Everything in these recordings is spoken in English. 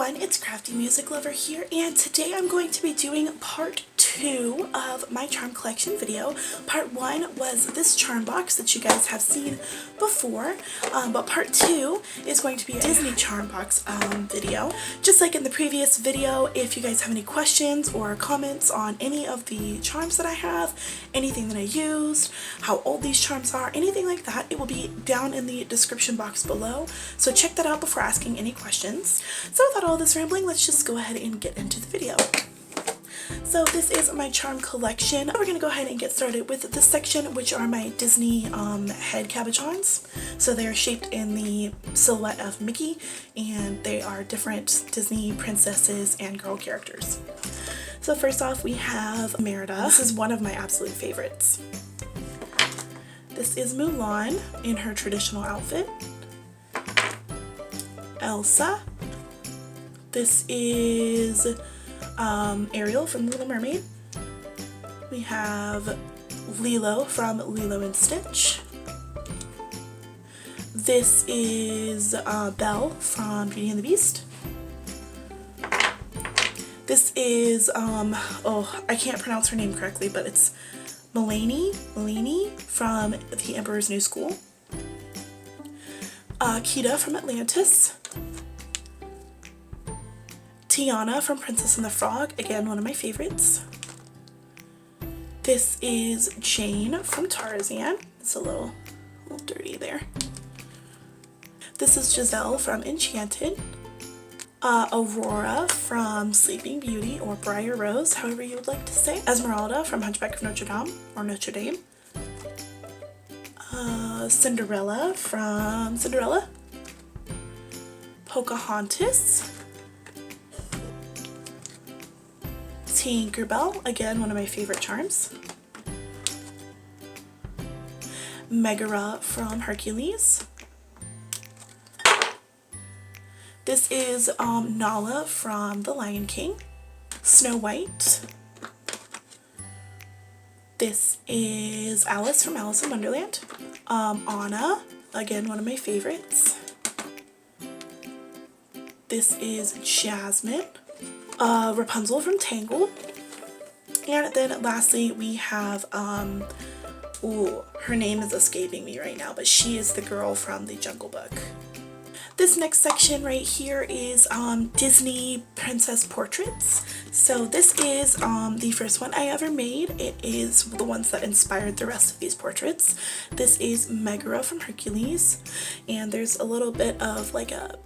everyone, it's Crafty Music Lover here, and today I'm going to be doing part 2 of my charm collection video. Part 1 was this charm box that you guys have seen before, but part 2 is going to be a Disney charm box video. Just like in the previous video, if you guys have any questions or comments on any of the charms that I have, anything that I used, how old these charms are, anything like that, it will be down in the description box below, so check that out before asking any questions. So without all this rambling, let's just go ahead and get into the video. So this is my charm collection. We're going to go ahead and get started with this section, which are my Disney head cabochons. So they are shaped in the silhouette of Mickey, and they are different Disney princesses and girl characters. So first off, we have Merida. This is one of my absolute favorites. This is Mulan in her traditional outfit. Elsa. This is Ariel from Little Mermaid. We have Lilo from Lilo and Stitch. This is Belle from Beauty and the Beast. This is, oh, I can't pronounce her name correctly, but it's Melanie from The Emperor's New School. Kida from Atlantis. Tiana from Princess and the Frog, again one of my favorites. This is Jane from Tarzan. It's a little dirty there. This is Giselle from Enchanted. Aurora from Sleeping Beauty, or Briar Rose, however you would like to say. Esmeralda from Hunchback of Notre Dame, or Notre Dame. Cinderella from Cinderella. Pocahontas. Tinkerbell, again one of my favorite charms. Megara from Hercules. This is Nala from The Lion King. Snow White. This is Alice from Alice in Wonderland. Anna, again one of my favorites. This is Jasmine. Rapunzel from Tangled. And then lastly we have, ooh, her name is escaping me right now, but she is the girl from the Jungle Book. This next section right here is Disney princess portraits. So this is the first one I ever made. It is the ones that inspired the rest of these portraits. This is Megara from Hercules, and there's a little bit of like a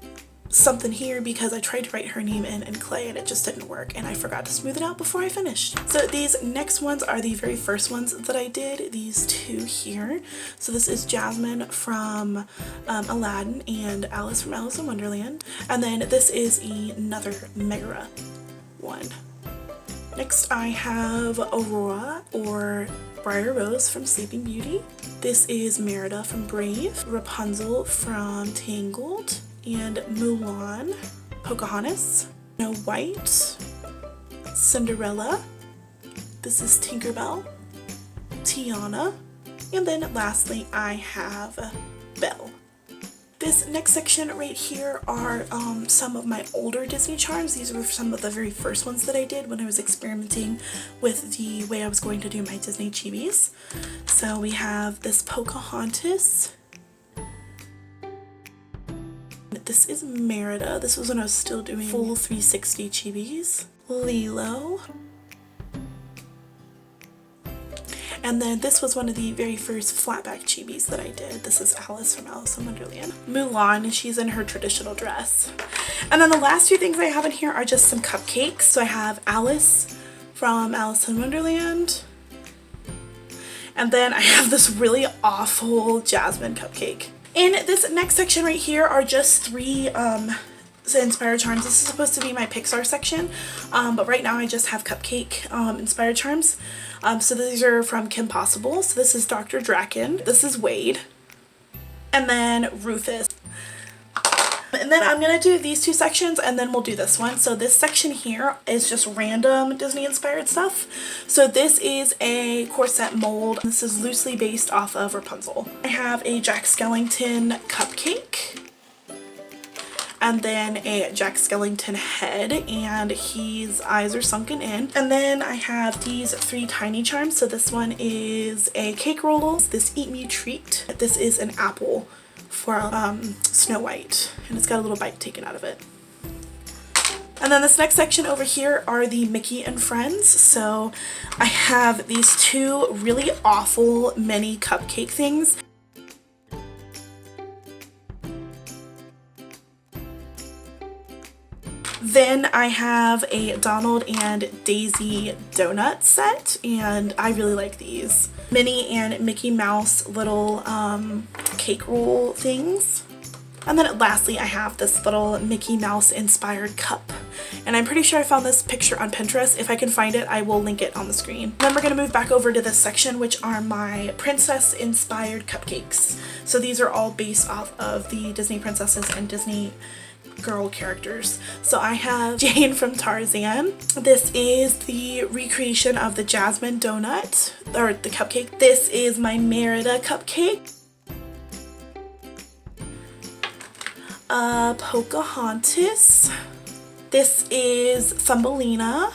something here because I tried to write her name in clay and it just didn't work, and I forgot to smooth it out before I finished. So these next ones are the very first ones that I did, these two here. So this is Jasmine from Aladdin and Alice from Alice in Wonderland, and then this is another Megara one. Next I have Aurora, or Briar Rose from Sleeping Beauty. This is Merida from Brave, Rapunzel from Tangled, and Mulan, Pocahontas, Snow White, Cinderella. This is Tinkerbell, Tiana, and then lastly I have Belle. This next section right here are some of my older Disney charms. These were some of the very first ones that I did when I was experimenting with the way I was going to do my Disney chibis. So we have this Pocahontas. This is Merida. This was when I was still doing full 360 chibis. Lilo. And then this was one of the very first flatback chibis that I did. This is Alice from Alice in Wonderland. Mulan, she's in her traditional dress. And then the last two things I have in here are just some cupcakes. So I have Alice from Alice in Wonderland. And then I have this really awful Jasmine cupcake. In this next section right here are just three inspired charms. This is supposed to be my Pixar section, but right now I just have cupcake inspired charms. So these are from Kim Possible. So this is Dr. Draken. This is Wade. And then Rufus. And then I'm going to do these two sections and then we'll do this one. So this section here is just random Disney inspired stuff. So this is a corset mold. This is loosely based off of Rapunzel. I have a Jack Skellington cupcake. and then a Jack Skellington head, and his eyes are sunken in. And then I have these 3 tiny charms. So this one is a cake roll, this Eat Me Treat, this is an apple for Snow White, and it's got a little bite taken out of it. And then this next section over here are the Mickey and Friends. So I have these 2 really awful mini cupcake things. Then I have a Donald and Daisy donut set, and I really like these. Minnie and Mickey Mouse little cake roll things. And then lastly, I have this little Mickey Mouse inspired cup. And I'm pretty sure I found this picture on Pinterest. If I can find it, I will link it on the screen. Then we're going to move back over to this section, which are my princess inspired cupcakes. So these are all based off of the Disney princesses and Disney girl characters. So I have Jane from Tarzan. This is the recreation of the Jasmine donut, or the cupcake. This is my Merida cupcake. Pocahontas. This is Thumbelina.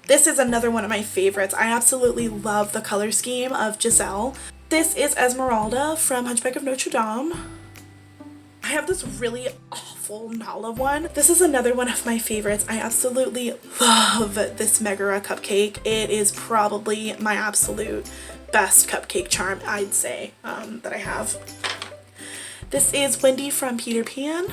This is another one of my favorites. I absolutely love the color scheme of Giselle. This is Esmeralda from Hunchback of Notre Dame. I have this really awful Nala one. This is another one of my favorites. I absolutely love this Megara cupcake. It is probably my absolute best cupcake charm, I'd say, that I have. This is Wendy from Peter Pan.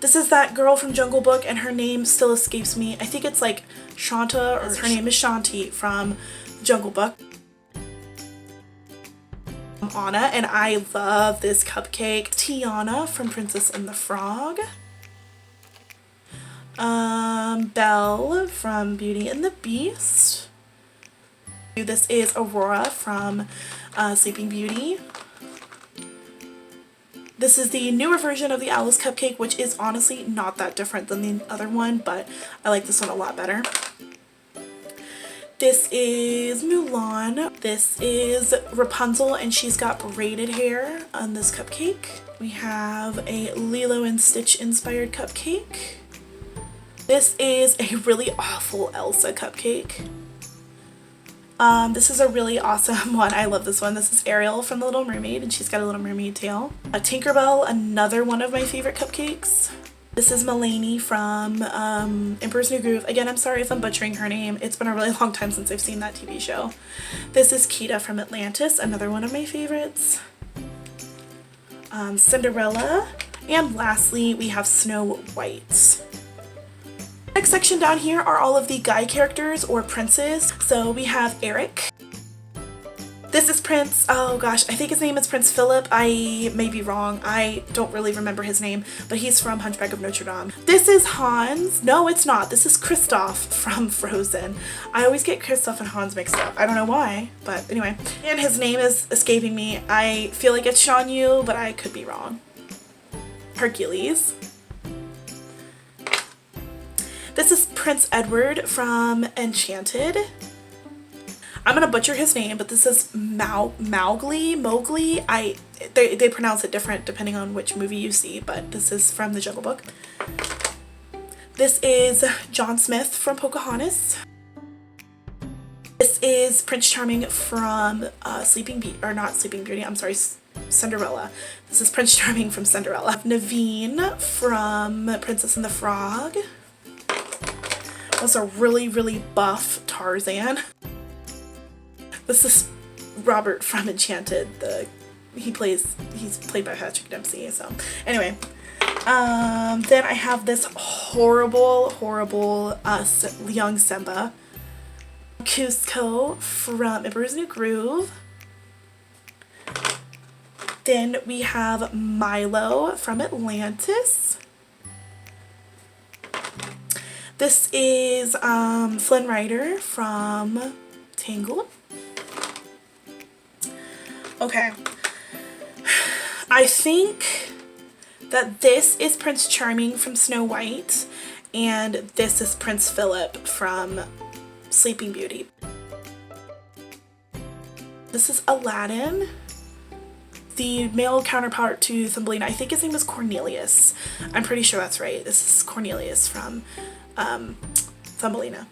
This is that girl from Jungle Book, and her name still escapes me. I think it's like Shanta, or her name is Shanti from Jungle Book. Anna, and I love this cupcake. Tiana from Princess and the Frog. Belle from Beauty and the Beast. This is Aurora from Sleeping Beauty. This is the newer version of the Alice cupcake, which is honestly not that different than the other one, but I like this one a lot better. This is Mulan. This is Rapunzel, and she's got braided hair on this cupcake. We have a Lilo and Stitch inspired cupcake. This is a really awful Elsa cupcake. This is a really awesome one. I love this one. This is Ariel from The Little Mermaid, and she's got a little mermaid tail. Tinkerbell, another one of my favorite cupcakes. This is Mulaney from Emperor's New Groove. Again, I'm sorry if I'm butchering her name. It's been a really long time since I've seen that TV show. This is Kita from Atlantis, another one of my favorites. Cinderella. And lastly, we have Snow White. Next section down here are all of the guy characters or princes. So we have Eric. This is Prince, oh gosh, I think his name is Prince Philip. I may be wrong. I don't really remember his name, but he's from Hunchback of Notre Dame. This is Hans. No, it's not. This is Kristoff from Frozen. I always get Kristoff and Hans mixed up. I don't know why, but anyway. And his name is escaping me. I feel like it's Shan Yu, but I could be wrong. Hercules. This is Prince Edward from Enchanted. I'm gonna butcher his name, but this is Mowgli. They pronounce it different depending on which movie you see, but this is from the Jungle Book. This is John Smith from Pocahontas. This is Prince Charming from Cinderella. This is Prince Charming from Cinderella. Naveen from Princess and the Frog. Also really, really buff Tarzan. This is Robert from Enchanted. He's played by Patrick Dempsey. So anyway, then I have this horrible young Simba. Cusco from Emperor's New Groove. Then we have Milo from Atlantis. This is Flynn Rider from Tangled. Okay, I think that this is Prince Charming from Snow White, and this is Prince Philip from Sleeping Beauty. This is Aladdin. the male counterpart to Thumbelina. I think his name is Cornelius. I'm pretty sure that's right. This is Cornelius from Thumbelina.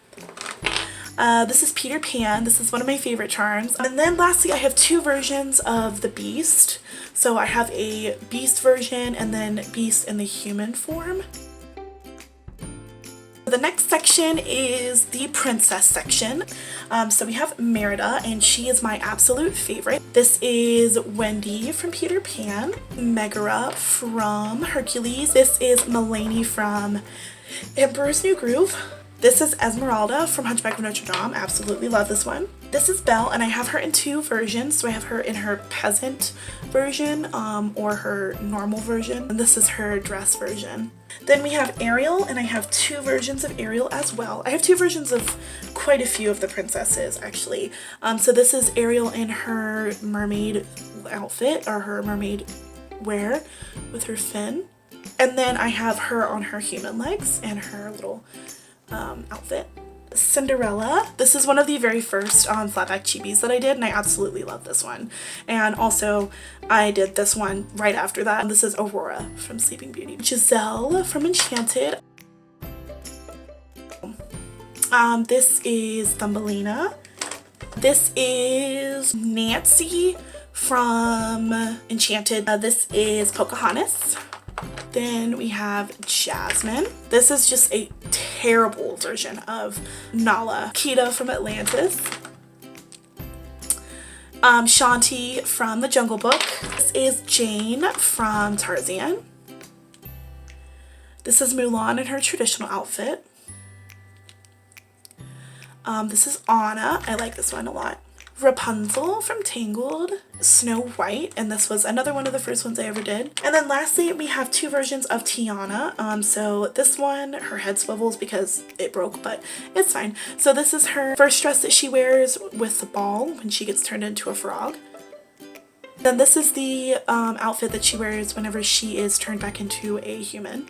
This is Peter Pan. This is one of my favorite charms. And then lastly, I have two versions of the Beast. So I have a Beast version and then Beast in the human form. The next section is the princess section. So we have Merida, and she is my absolute favorite. This is Wendy from Peter Pan, Megara from Hercules. This is Mulaney from Emperor's New Groove. This is Esmeralda from Hunchback of Notre Dame. Absolutely love this one. This is Belle, and I have her in two versions. So I have her in her peasant version or her normal version. And this is her dress version. Then we have Ariel, and I have two versions of Ariel as well. I have two versions of quite a few of the princesses, actually. So this is Ariel in her mermaid outfit, or her mermaid wear with her fin. And then I have her on her human legs and her little outfit. Cinderella. This is one of the very first flatback chibis that I did, and I absolutely love this one. And also I did this one right after that. And this is Aurora from Sleeping Beauty. Giselle from Enchanted. This is Thumbelina. This is Nancy from Enchanted. This is Pocahontas. Then we have Jasmine. This is just a terrible version of Nala. Kita from Atlantis. Shanti from The Jungle Book. This is Jane from Tarzan. This is Mulan in her traditional outfit. This is Anna. I like this one a lot. Rapunzel from Tangled, Snow White, and this was another one of the first ones I ever did. And then lastly, we have two versions of Tiana. So this one, her head swivels because it broke, but it's fine. So this is her first dress that she wears with the ball when she gets turned into a frog. Then this is the outfit that she wears whenever she is turned back into a human.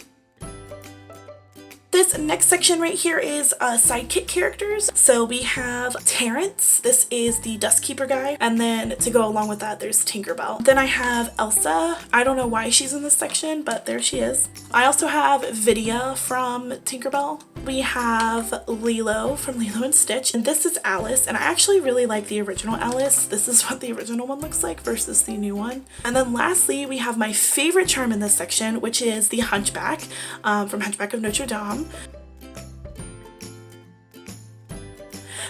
This next section right here is Sidekick characters. So we have Terrence. This is the Dustkeeper guy. And then to go along with that, there's Tinkerbell. Then I have Elsa. I don't know why she's in this section, but there she is. I also have Vidya from Tinkerbell. We have Lilo from Lilo and Stitch. And this is Alice. And I actually really like the original Alice. This is what the original one looks like versus the new one. And then lastly, we have my favorite charm in this section, which is the Hunchback from Hunchback of Notre Dame.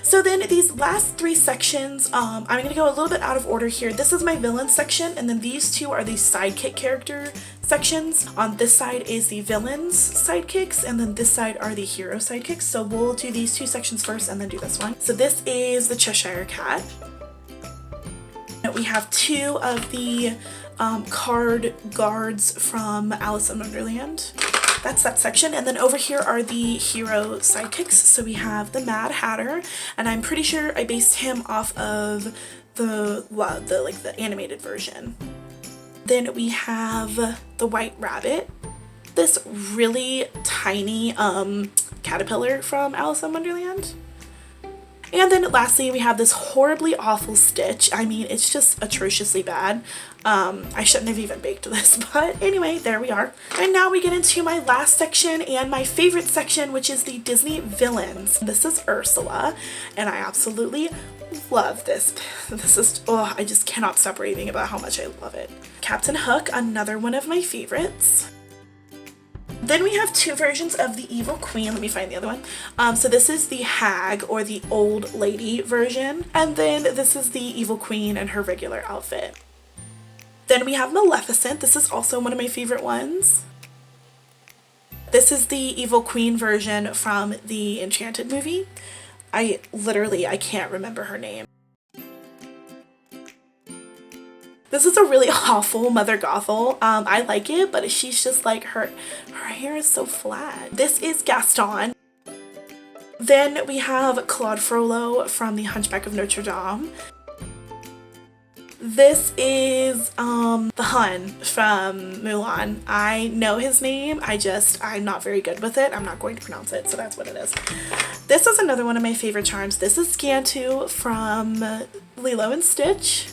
So then these last three sections, I'm going to go a little bit out of order here. This is my villain section, and then these two are the sidekick character sections. On this side is the villains sidekicks, and then this side are the hero sidekicks. So we'll do these two sections first and then do this one. So this is the Cheshire Cat. We have two of the card guards from Alice in Wonderland. That's that section. And then over here are the hero sidekicks. So we have the Mad Hatter, and I'm pretty sure I based him off of the animated version. Then we have the White Rabbit, this really tiny caterpillar from Alice in Wonderland. And then lastly, we have this horribly awful Stitch. I mean, it's just atrociously bad. I shouldn't have even baked this, but anyway, there we are. And now we get into my last section and my favorite section, which is the Disney villains. This is Ursula, and I absolutely love this. This is, oh, I just cannot stop raving about how much I love it. Captain Hook, another one of my favorites. Then we have two versions of the Evil Queen. Let me find the other one. So this is the Hag, or the old lady version. And then this is the Evil Queen in her regular outfit. Then we have Maleficent. This is also one of my favorite ones. This is the Evil Queen version from the Enchanted movie. I can't remember her name. This is a really awful Mother Gothel. I like it, but she's just like, her hair is so flat. This is Gaston. Then we have Claude Frollo from the Hunchback of Notre Dame. This is the Hun from Mulan. I know his name, I'm not very good with it. I'm not going to pronounce it, so that's what it is. This is another one of my favorite charms. This is Scantu from Lilo and Stitch.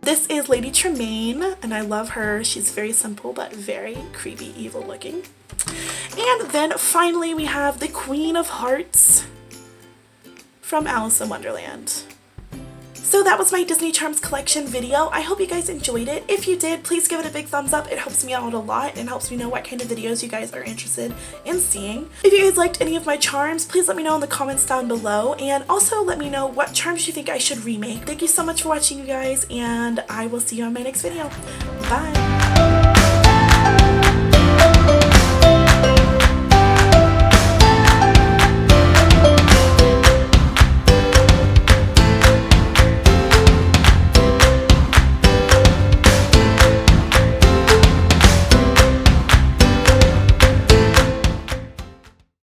This is Lady Tremaine, and I love her. She's very simple but very creepy, evil looking. And then finally we have the Queen of Hearts from Alice in Wonderland. So that was my Disney Charms collection video. I hope you guys enjoyed it. If you did, please give it a big thumbs up. It helps me out a lot and helps me know what kind of videos you guys are interested in seeing. If you guys liked any of my charms, please let me know in the comments down below, and also let me know what charms you think I should remake. Thank you so much for watching, you guys, and I will see you on my next video. Bye!